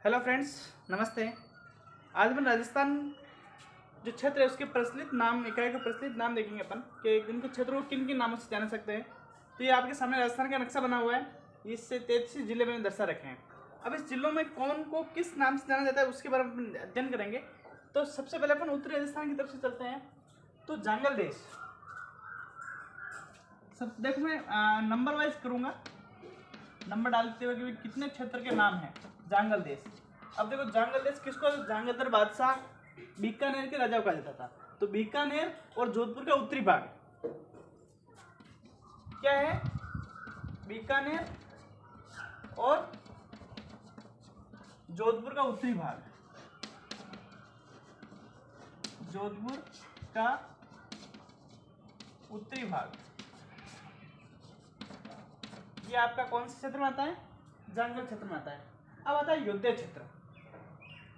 Hello friends, नमस्ते। आज अपन राजस्थान जो क्षेत्र है उसके प्रचलित नाम, इकाई के प्रचलित नाम देखेंगे अपन कि इनके क्षेत्रों को किन किन नामों से जान सकते हैं। तो ये आपके सामने राजस्थान का नक्शा बना हुआ है। इससे 33 जिले में दर्शा रखे हैं। अब इस जिलों में कौन को किस नाम से जाना जाता है उसके बारे में अध्ययन करेंगे। तो सबसे पहले अपन उत्तरी राजस्थान की तरफ से चलते हैं। तो जांगल देश, सब देखो मैं नंबर वाइज करूँगा, नंबर डालते हुए कि कितने क्षेत्र के नाम हैं। जांगल देश, अब देखो जांगल देश किसको जहांगीर बादशाह बीकानेर के राजा को कहा जाता था। तो बीकानेर और जोधपुर का उत्तरी भाग क्या है? बीकानेर और जोधपुर का उत्तरी भाग, जोधपुर का उत्तरी भाग, ये आपका कौन से क्षेत्र में आता है? जांगल क्षेत्र में आता है। अब आता है योध्या क्षेत्र,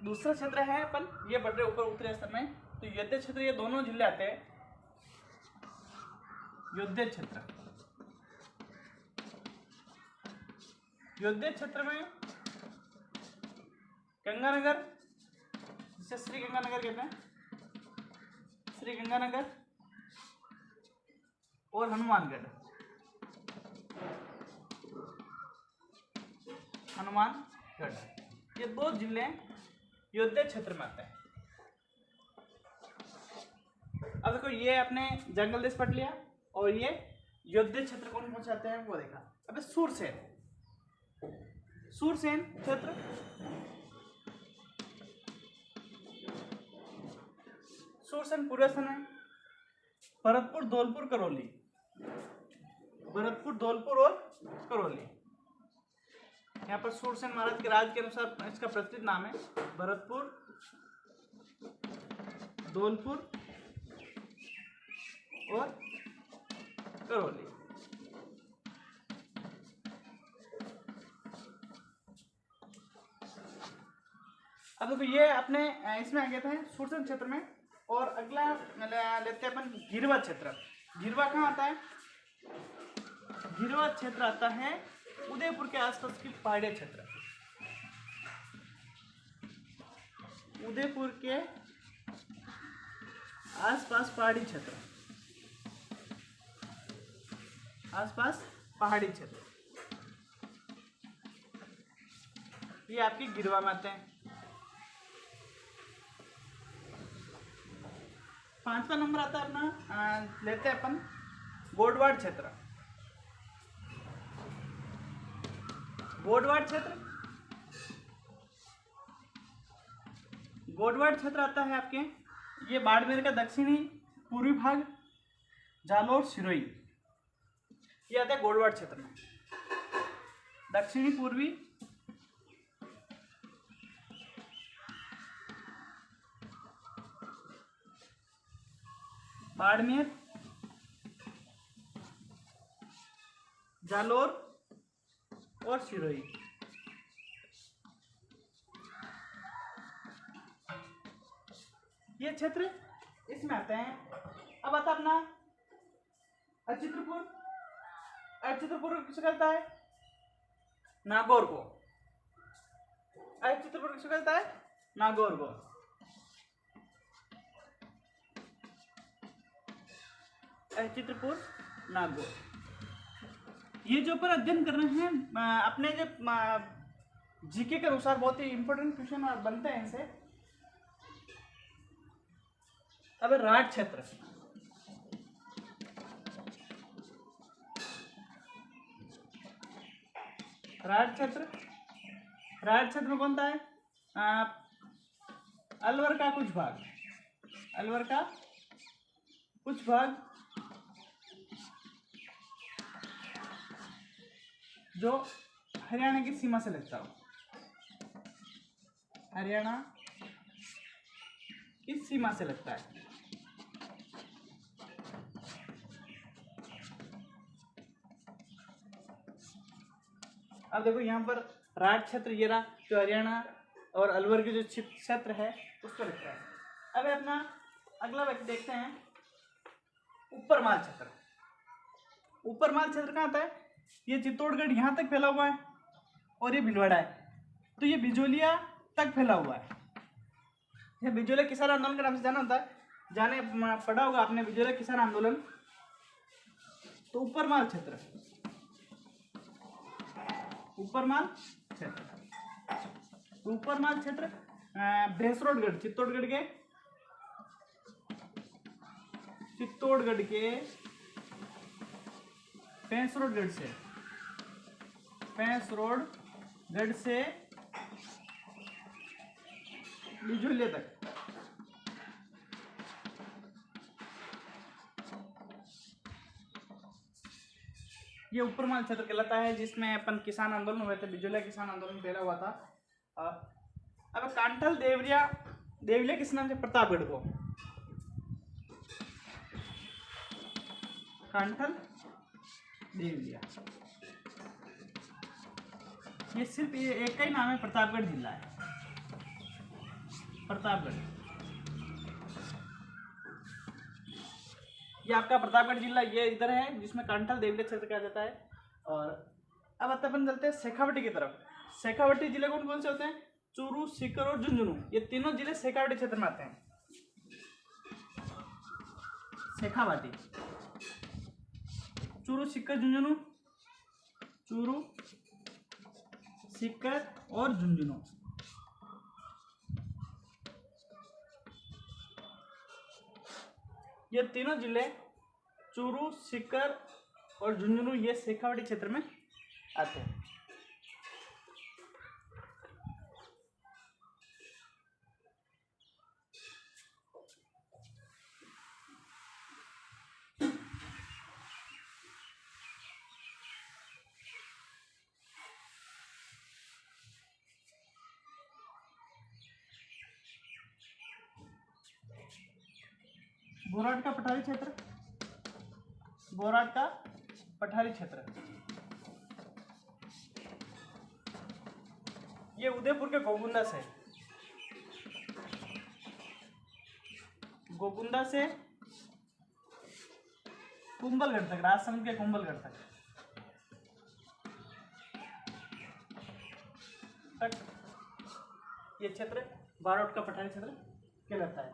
दूसरा क्षेत्र है अपन ये बढ़ रहे ऊपर उत्तरी स्तर में। तो योध्या क्षेत्र, ये दोनों जिले आते हैं। योध्या क्षेत्र, योध्या क्षेत्र में गंगानगर, जिसे श्री गंगानगर कहते हैं, श्री गंगानगर और हनुमानगढ़, हनुमानगढ़, ये दो जिले योध्या क्षेत्र में आते हैं। अब देखो ये अपने जंगल देश पढ़ लिया और ये योध्या क्षेत्र कौन कौन से आते हैं वो देखा। अब सूरसेन, सूरसेन क्षेत्र, सूरसेन पूर्व स्थान में भरतपुर, धौलपुर, करौली, भरतपुर, धौलपुर और करौली। यहाँ पर सूरसेन महाराज के राज के अनुसार इसका प्रचलित नाम है भरतपुर, धौलपुर और करौली। अब देखो ये अपने इसमें आ गया था सूरसेन क्षेत्र में। और अगला लेते हैं अपन गिरवा क्षेत्र। गिरवा कहाँ आता है? गिरवा क्षेत्र आता है उदयपुर के आसपास की पहाड़ी क्षेत्र, उदयपुर के आसपास पहाड़ी क्षेत्र, आसपास पहाड़ी क्षेत्र, ये आपकी गिरवा में आते हैं। पांचवा नंबर आता है अपना, लेते हैं अपन गोडवाड़ क्षेत्र। गोडवाड़ क्षेत्र, गोडवाड़ क्षेत्र आता है आपके, ये बाड़मेर का दक्षिणी पूर्वी भाग, जालोर, सिरोही, ये आता है गोडवाड़ क्षेत्र में। दक्षिणी पूर्वी बाड़मेर, जालोर और सिरोही। ये क्षेत्र इसमें आते हैं। अब आता अपना अचित्रपुर, अचित्रपुर किसे कहता है? नागौर को, अचित्रपुर किसे कहता है? नागौर को। चित्रपुर, नागौर, ये जो पर अध्ययन कर रहे हैं अपने जो जीके के अनुसार बहुत ही इंपॉर्टेंट क्वेश्चन बनते हैं इनसे। अब राठ क्षेत्र, राठ क्षेत्र, राठ क्षेत्र में कौन सा है? अलवर का कुछ भाग, अलवर का कुछ भाग जो हरियाणा की सीमा से लगता हो, हरियाणा की सीमा से लगता है। अब देखो यहाँ पर राठ क्षेत्र, ये रहा जो हरियाणा और अलवर के जो क्षेत्र है उसको लगता है। अब अपना अगला देखते हैं ऊपरमाल क्षेत्र। ऊपरमाल क्षेत्र कहाँ आता है? ये चित्तौड़गढ़ यहाँ तक फैला हुआ है और ये भीलवाड़ा है। तो ये बिजोलिया तक फैला हुआ है। ये बिजोलिया किसान आंदोलन के नाम से जाना होता है, जाने पढ़ा होगा आपने बिजोलिया किसान आंदोलन। तो ऊपरमाल क्षेत्र, ऊपरमाल क्षेत्र भैंसरोडगढ़, चित्तौड़गढ़ के भैंसरोडगढ़ से बिजोलिया तक। ये ऊपरमाल क्षेत्र कहलाता है, जिसमें अपन किसान आंदोलन हुए थे, बिजोलिया किसान आंदोलन पहला हुआ था। अब कांठल देवलिया किस नाम से? प्रतापगढ़ को कांठल देवलिया, ये सिर्फ ये एक का ही नाम है, प्रतापगढ़ जिला है, प्रतापगढ़। ये आपका प्रतापगढ़ जिला ये इधर है, जिसमें कांठल देवलिया क्षेत्र कहा जाता है। और अब अपन चलते हैं शेखावटी की तरफ। शेखावटी जिले कौन कौन से होते हैं? चूरू, सीकर और झुंझुनू, ये तीनों जिले शेखावटी क्षेत्र में आते हैं। शेखावटी, चूरू, सीकर, झुंझुनू, चूरू, सीकर और झुंझुनू। ये तीनों जिले चूरू, सीकर और झुंझुनू ये शेखावटी क्षेत्र में आते हैं। बोराट का पठारी क्षेत्र, बोराट का पठारी क्षेत्र ये उदयपुर के गोगुंदा से कुंभलगढ़ तक, राजसमंद के कुंभलगढ़ तक ये क्षेत्र बारोट का पठारी क्षेत्र कहलाता है।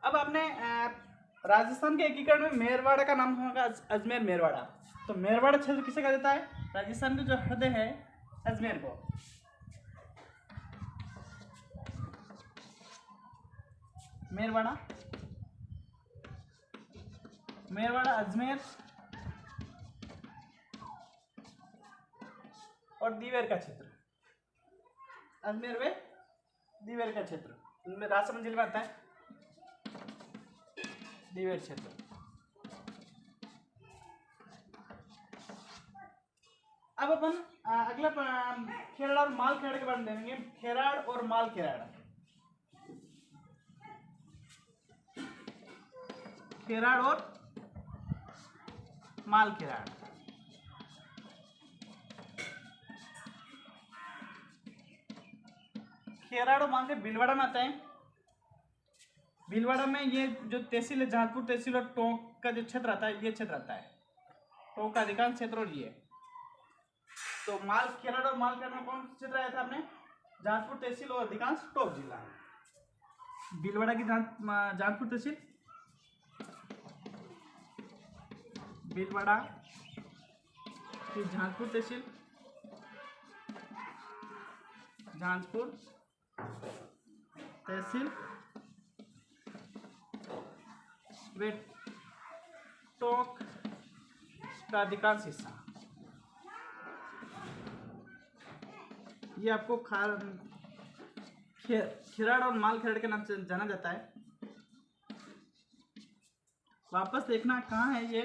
अब आपने राजस्थान के एकीकरण में मेरवाड़ा का नाम होगा, अजमेर मेरवाड़ा। तो मेरवाड़ा क्षेत्र किसे कहा जाता है? राजस्थान के जो हृदय है अजमेर को। मेरवाड़ा, अजमेर और दीवेर का क्षेत्र, अजमेर व दीवेर का क्षेत्र इनमें राजसमंद जिले में आता है, दीवेर क्षेत्र। अब अपन अगला खेराड़ और माल खेराड़ के बारे में देखेंगे। खेराड़ और माल खेराड़, खेराड़ और माल खेराड़। खेराड़ और माल के भीलवाड़ा में आता है। भीलवाड़ा में ये जो तहसील है, जहाजपुर तहसील और टोंक का जो क्षेत्र आता है, ये क्षेत्र आता है, टोंक का अधिकांश क्षेत्र। और ये तो माल खेराड़ और माल खेराड़ में कौन क्षेत्र आया था आपने? जहाजपुर तहसील और अधिकांश टोंक जिला। भीलवाड़ा की जहाजपुर तहसील, भीलवाड़ा की जहाजपुर तहसील, जहाजपुर तहसील वे टोंक का अधिकांश हिस्सा। ये आपको खेराड़ और माल खेराड़ के नाम से जाना जाता है। वापस देखना कहाँ है ये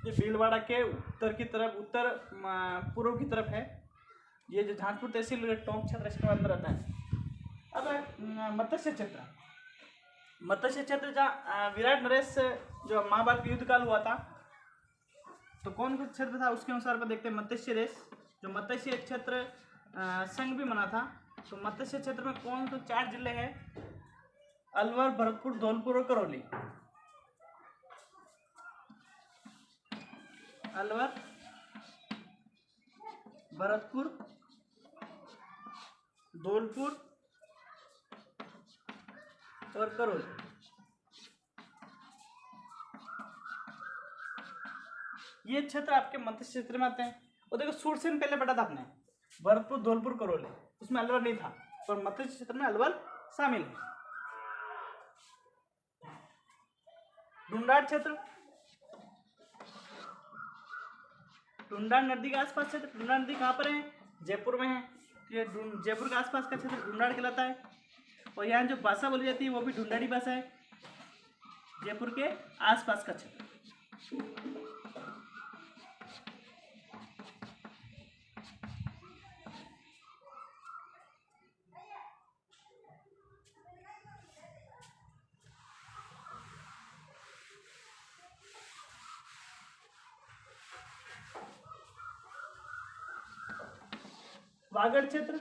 भीलवाड़ा के उत्तर की तरफ, उत्तर पूर्व की तरफ है। ये जो जहाजपुर तहसील टोंक क्षेत्र इसके अंदर आता है। अब मत्स्य क्षेत्र, मत्स्य क्षेत्र जहाँ विराट नरेश जो महाभारत युद्ध काल हुआ था, तो कौन सा क्षेत्र था उसके अनुसार पर देखते हैं। मत्स्य देश, जो मत्स्य क्षेत्र संघ भी बना था। तो मत्स्य क्षेत्र में कौन तो 4 जिले हैं? अलवर, भरतपुर, धौलपुर और करौली। अलवर, भरतपुर धौलपुर और करौली। ये क्षेत्र आपके मध्य क्षेत्र में आते हैं। और देखो सुरसेन पहले पढ़ा था आपने, भरतपुर, धौलपुर, करौली, उसमें अलवर नहीं था, पर मध्य क्षेत्र में अलवर शामिल है। ढूंढाड़ क्षेत्र, ढूंढाड़ नदी के आसपास क्षेत्र। ढूंढाड़ नदी कहाँ पर है? जयपुर में है। ये जयपुर के आसपास का क्षेत्र ढूंढाड़ कहलाता है। और यहाँ जो भाषा बोली जाती है वो भी ढूंढाड़ी भाषा है, जयपुर के आसपास का क्षेत्र। वागड़ क्षेत्र,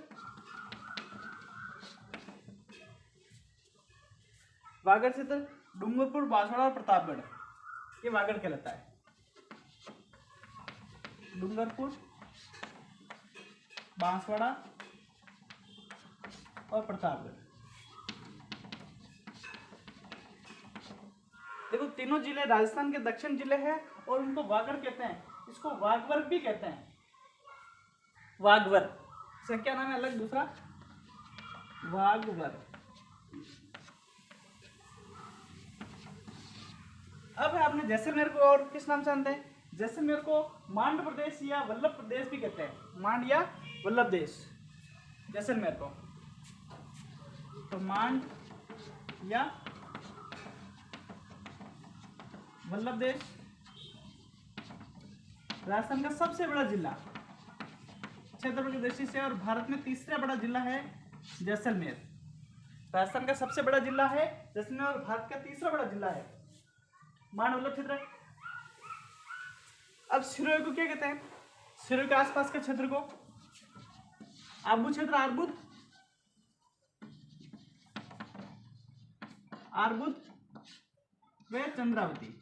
वागड़ क्षेत्र डूंगरपुर, बांसवाड़ा और प्रतापगढ़, ये वागड़ कहलाता है। डूंगरपुर, बांसवाड़ा और प्रतापगढ़। देखो तीनों जिले राजस्थान के दक्षिण जिले हैं और उनको वागड़ कहते हैं। इसको वागवर्ग भी कहते हैं, वागवर्ग। इसका क्या नाम है अलग दूसरा? वागवर्ग। अब आपने जैसलमेर को और किस नाम से जानते हैं? जैसलमेर को मांड प्रदेश या वल्लभ प्रदेश भी कहते हैं। मांड या वल्लभ देश, जैसलमेर को तो मांड या वल्लभ देश। राजस्थान का सबसे बड़ा जिला क्षेत्रफल की दृष्टि से और भारत में तीसरा बड़ा जिला है जैसलमेर। राजस्थान का सबसे बड़ा जिला है जैसलमेर और भारत का तीसरा बड़ा जिला है मान वल्लभ क्षेत्र। अब सिरोही को क्या कहते हैं? सिरोही के आसपास के क्षेत्र को आबू क्षेत्र, आरबुद, आरबुद व चंद्रावती।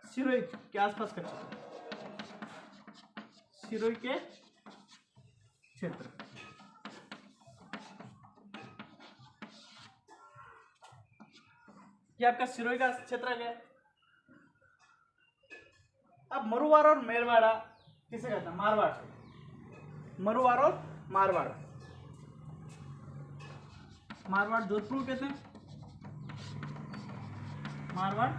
सिरोही के आसपास का क्षेत्र, सिरोही के क्षेत्र। ये आपका सिरोही का क्षेत्र आ गया। अब मरुवाड़ और मेरवाड़ा किसे कहते हैं? मारवाड़। मरुवाड़ और मारवाड़। मारवाड़ जोधपुर को कहते हैं, मारवाड़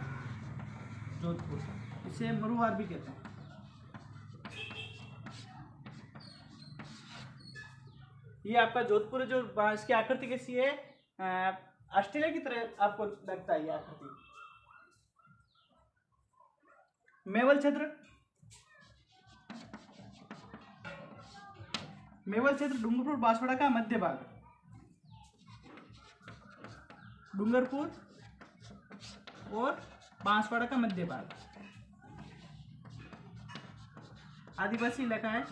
जोधपुर, इसे मरुवाड़ भी कहते हैं। ये आपका जोधपुर जो इसकी आकृति कैसी है? ऑस्ट्रेलिया की तरह आपको लगता है ये आकृति। मेवल क्षेत्र, मेवल क्षेत्र डूंगरपुर बांसवाड़ा का मध्य भाग। डूंगरपुर और बांसवाड़ा का मध्य भाग आदिवासी इलाका है,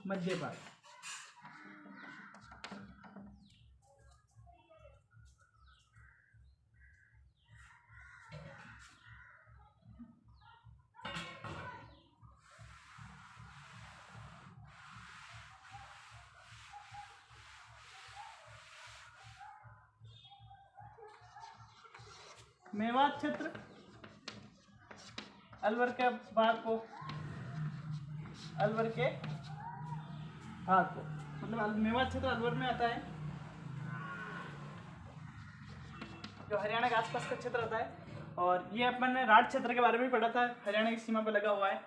मध्य भाग। मेवात क्षेत्र अलवर के भाग को, अलवर के भाग को, मतलब मेवात क्षेत्र अलवर में आता है, जो हरियाणा के आसपास का क्षेत्र आता है। और ये अपन ने राठ क्षेत्र के बारे में पढ़ा था, हरियाणा की सीमा पर लगा हुआ है।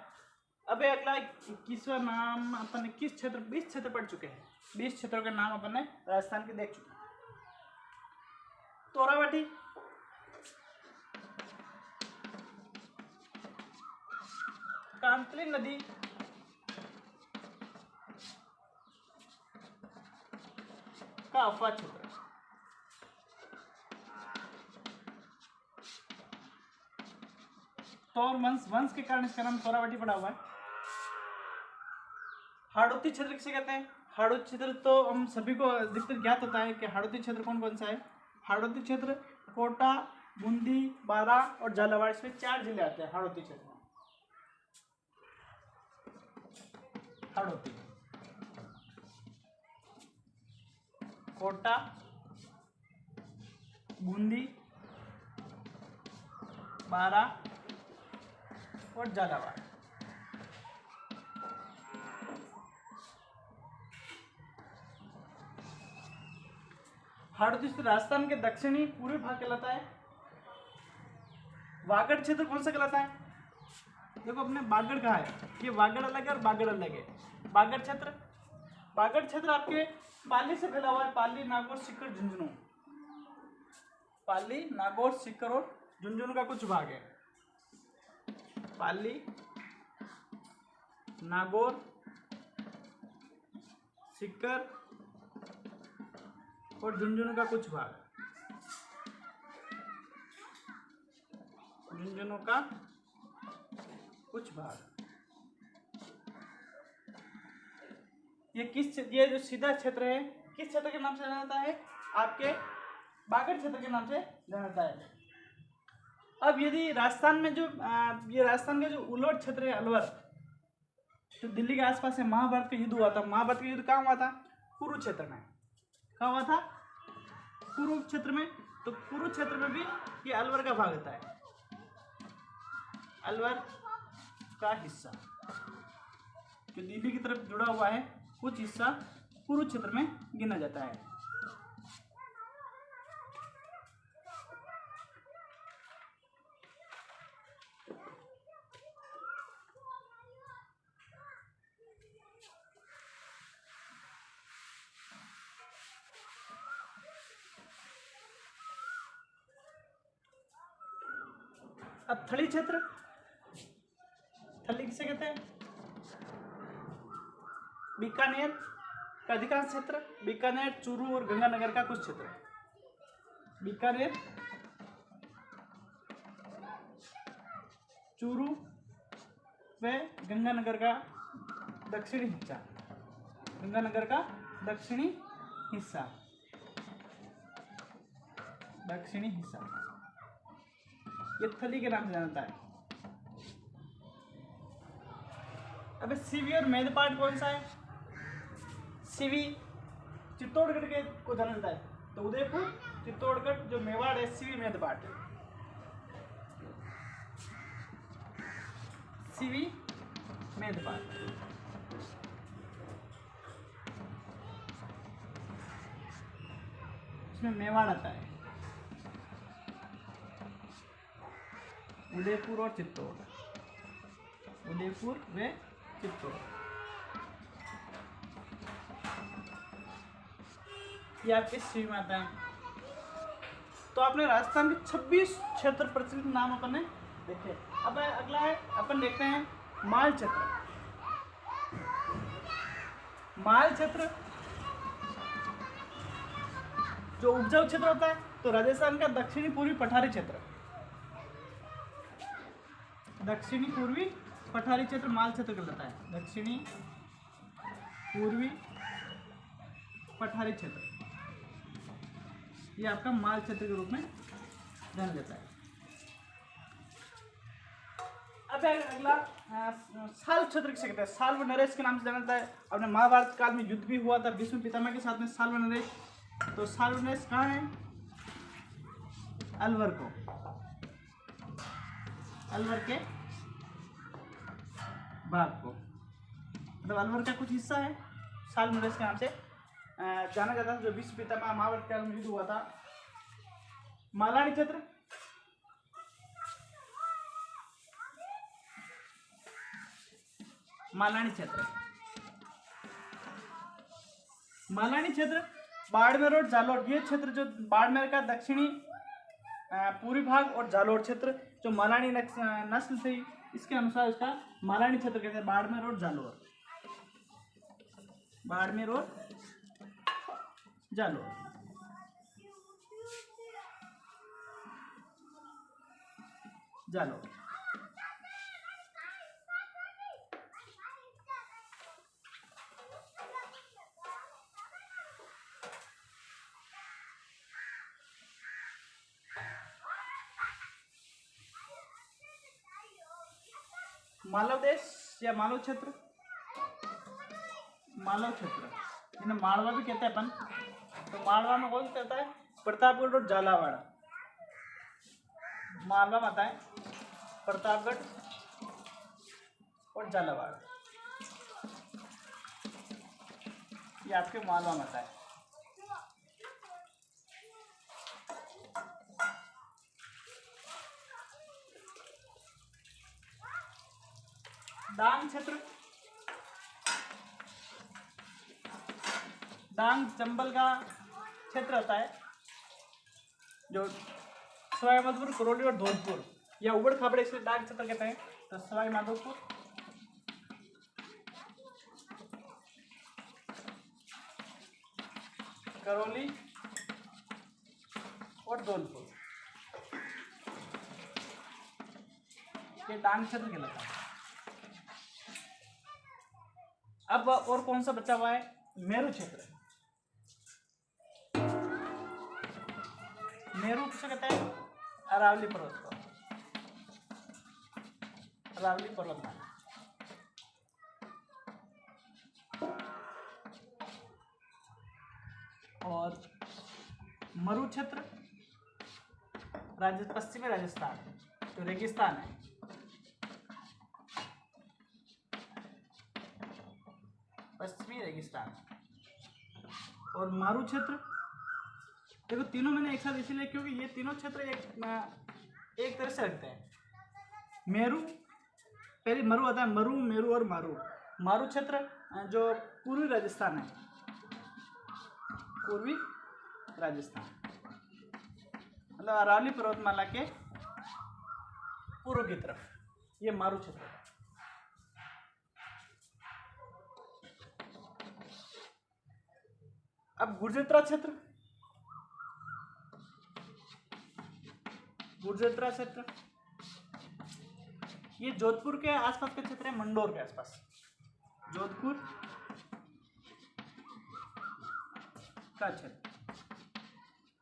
अब अगला 21वां नाम अपन ने किस क्षेत्र, 20 क्षेत्र पढ़ चुके हैं। 20 क्षेत्रों के नाम अपन ने राजस्थान के देख चुके हैं। तोरावटी, कांतली नदी, का अफवाह क्षेत्र, तोर वंश के कारण इसका नाम तोरावटी पड़ा हुआ है। हाड़ौती क्षेत्र किसे कहते हैं? हाड़ौती क्षेत्र तो हम सभी को अधिकतर ज्ञात होता है कि हाड़ौती क्षेत्र कौन कौन सा है। हाड़ौती क्षेत्र कोटा, बूंदी, बारां और झालावाड़, इसमें 4 जिले आते हैं हाड़ौती क्षेत्र में। हड़ौती, कोटा, बूंदी, बारा और झालावाड़। हड़ौती राजस्थान के दक्षिणी पूर्वी भाग कहलाता है। वागड़ क्षेत्र कौन सा कहलाता है? देखो अपने बागड़ कहा है, ये वागड़ अलग है और बागड़ अलग है। बागड़ क्षेत्र आपके पाली से फैला हुआ है, पाली, नागौर, सीकर, झुंझुनू। पाली, नागौर, सीकर और झुंझुनू का कुछ भाग है। पाली, नागौर, सीकर और झुंझुनू का कुछ भाग, झुंझुनू का कुछ भाग। ये जो सीधा क्षेत्र है किस क्षेत्र के नाम से जाना जाता है? आपके बागड़ क्षेत्र के नाम से जाना जाता है। अब यदि राजस्थान में जो ये राजस्थान का जो उलोट क्षेत्र है, अलवर, तो दिल्ली के आसपास से महाभारत का युद्ध हुआ था। महाभारत का युद्ध कहाँ हुआ था? कुरुक्षेत्र में। कहाँ हुआ था? कुरुक्षेत्र में। तो कुरुक्षेत्र में भी ये अलवर का भाग होता है, अलवर का हिस्सा जो दिल्ली की तरफ जुड़ा हुआ है, कुछ हिस्सा कुरुक्षेत्र में गिना जाता है। अब थली क्षेत्र, थली किसे कहते हैं? बीकानेर का अधिकांश क्षेत्र, बीकानेर, चूरू और गंगानगर का कुछ क्षेत्र। बीकानेर, चूरू व गंगानगर का दक्षिणी हिस्सा, गंगानगर का दक्षिणी हिस्सा, दक्षिणी हिस्सा ये थली के नाम से जानता है। अबे सीवी और मेदपाट कौन सा है? सीवी चित्तौड़गढ़ के को जाना जाता है, तो उदयपुर, चित्तौड़गढ़ जो मेवाड़ है, सीवी मेदपाट, सीवी मेदपाट। इसमें मेवाड़ आता है, उदयपुर और चित्तौड़, उदयपुर व चित्तौड़, ये आपके सीवी में आता है। तो आपने राजस्थान के 26 क्षेत्र प्रचलित नाम अपन ने देखे। अब अगला है, अपन देखते हैं माल क्षेत्र। माल क्षेत्र जो उपजाऊ क्षेत्र होता है, तो राजस्थान का दक्षिणी पूर्वी पठारी क्षेत्र, दक्षिणी पूर्वी पठारी क्षेत्र माल क्षेत्र कहलाता है। दक्षिणी पूर्वी पठारी क्षेत्र ये आपका माल क्षेत्र के रूप में जाना जाता है। अब अगला साल क्षेत्र किसे कहते हैं? साल व नरेश के नाम से जाना जाता है। अपने महाभारत काल में युद्ध भी हुआ था भीष्म पितामह के साथ में, साल व नरेश। तो साल व नरेश कहाँ है? अलवर को, अलवर के भाग को, मतलब अलवर का कुछ हिस्सा है, साल व नरेश के नाम से जाना जाता है, जो भीष्म पितामह महाभारत काल में युद्ध हुआ था। मालानी क्षेत्र, मालानी क्षेत्र, मालानी क्षेत्र बाड़मेर और जालोर, ये क्षेत्र जो बाड़मेर का दक्षिणी पूर्वी भाग और जालोर क्षेत्र जो मालानी नस्ल थी, इसके अनुसार इसका मालानी क्षेत्र कहते हैं। बाड़मेर और जालोर, बाड़मेर और जालोर। जालोर मालव देश या मालव क्षेत्र, मालवा क्षेत्र, जिन्हें मालवा भी कहते हैं अपन। तो मालवा में कौन कहता है? प्रतापगढ़ और झालावाड़। मालवा में आता है प्रतापगढ़ और झालावाड़, ये आपके मालवा में आता है। डांग क्षेत्र, डांग चंबल का क्षेत्र होता है, जो सवाई माधोपुर, करौली और धौलपुर या उबड़ खाबड़ इसलिए डांग क्षेत्र कहते हैं। तो सवाई माधोपुर, करौली और धौलपुर, ये डांग क्षेत्र कहलाता है। अब और कौन सा बचा हुआ है? मेरू क्षेत्र। मेरू किसे कहते हैं? अरावली पर्वत को, अरावली पर्वतमाला। और मरु क्षेत्र पश्चिमी राजस्थान, तो रेगिस्तान है। पश्चिमी रेगिस्तान। और मारू क्षेत्र, देखो तीनों मैंने एक साथ इसीलिए क्योंकि ये तीनों क्षेत्र एक तरह से रखते हैं। मेरू, पहले मरु आता है, मरु, मेरू और मारू। मारू क्षेत्र जो पूर्वी राजस्थान है, पूर्वी राजस्थान, मतलब अरावली पर्वतमाला के पूर्व की तरफ, ये मारू क्षेत्र है। अब गुर्जत्रा क्षेत्र, गुर्जत्रा क्षेत्र ये जोधपुर के आसपास का क्षेत्र है, मंडोर के आसपास। जोधपुर का क्षेत्र,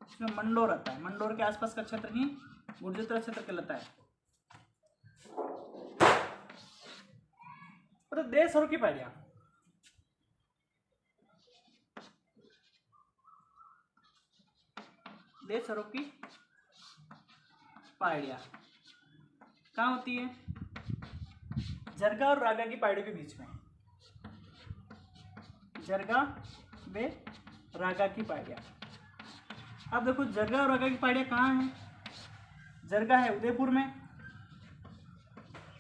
इसमें मंडोर आता है, मंडोर के आसपास का क्षेत्र ही गुर्जत्रा क्षेत्र कहलाता है। तो देशहरों की पहाड़ियां, देशहरों की पहाड़ियां कहाँ होती है? जरगा और रागा की पहाड़ियों के बीच में, जरगा व रागा की पहाड़ियां। अब देखो जरगा और रागा की पहाड़ियां कहाँ हैं? जरगा है उदयपुर में,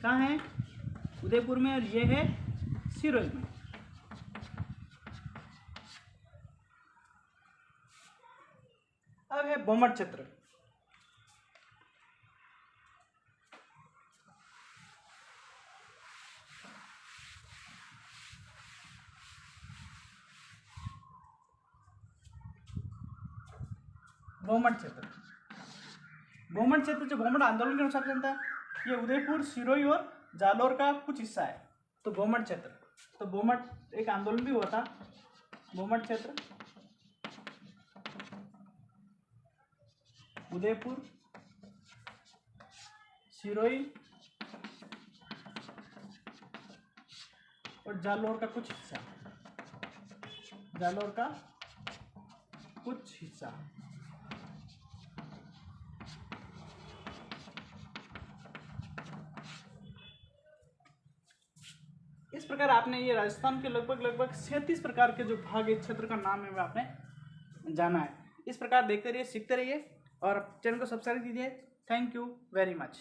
कहाँ है? उदयपुर में। और ये है सिरोही में। अब है बोमट क्षेत्र, बोमट क्षेत्र। बोमट क्षेत्र जो बोमट आंदोलन के अनुसार चलता है, ये उदयपुर, सिरोही और जालौर का कुछ हिस्सा है, तो बोमट क्षेत्र। तो बोमट एक आंदोलन भी हुआ था, बोमट क्षेत्र उदयपुर, सिरोही और जालौर का कुछ हिस्सा, जालौर का कुछ हिस्सा। इस प्रकार आपने ये राजस्थान के लगभग 37 प्रकार के जो भाग इस क्षेत्र का नाम है वो आपने जाना है। इस प्रकार देखते रहिए, सीखते रहिए और चैनल को सब्सक्राइब कीजिए। Thank you very much.